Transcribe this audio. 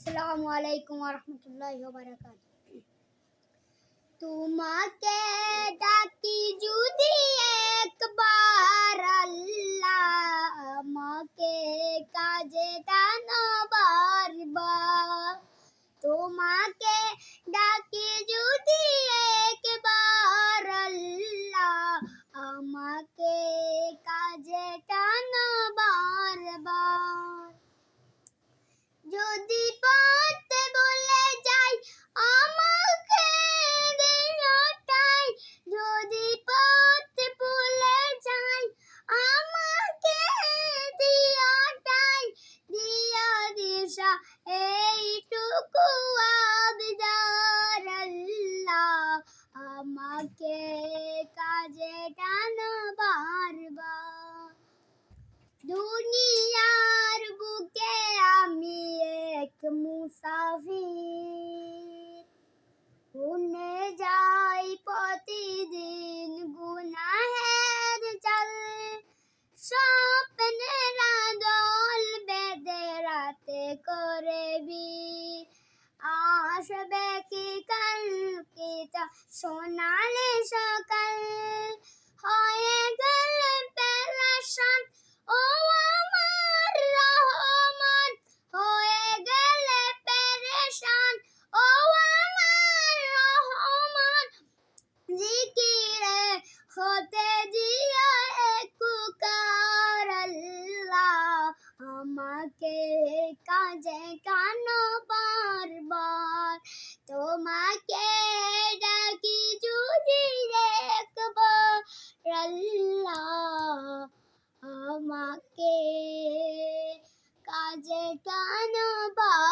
আসসালামু আলাইকুম ওয়া রাহমাতুল্লাহি ওয়া বারাকাতুহু। তোমাকে ডাকি যদি একবার আল্লাহ, আমাকে কাজে টানো বারবার। তোমাকে ডাকি যদি একবার আল্লাহ, আমাকে কাজে টানো বারবার। যদি পড়তে বলে যাই আমাকে দিওটাই, যদি পড়তে বলে যাই আমাকে দিওটাই, দিয়া দিশা এইটুকু আবদার আল্লাহ, আমাকে কাজে টানো বারবার। দুনিয়ার বুকে আমি এক মুসাফির, ভুলে যাই প্রতিদিন গুনাহের জাল। স্বপ্নের দল বেঁধে রাতে করে বীর, আসবে কি কাল কি তা সোনালি সকাল। হয়ে গেলে পেরেশান ও আমার রহমান, হয়ে গেলে পেরেশান ও আমার রহমান। জিকিরে হতে দিও একবার আল্লাহ, আমাকে কাজে টানো বারবার। তোমাকে ডাকি যদি একবার আল্লাহ, আমাকে কাজে টানো বারবার।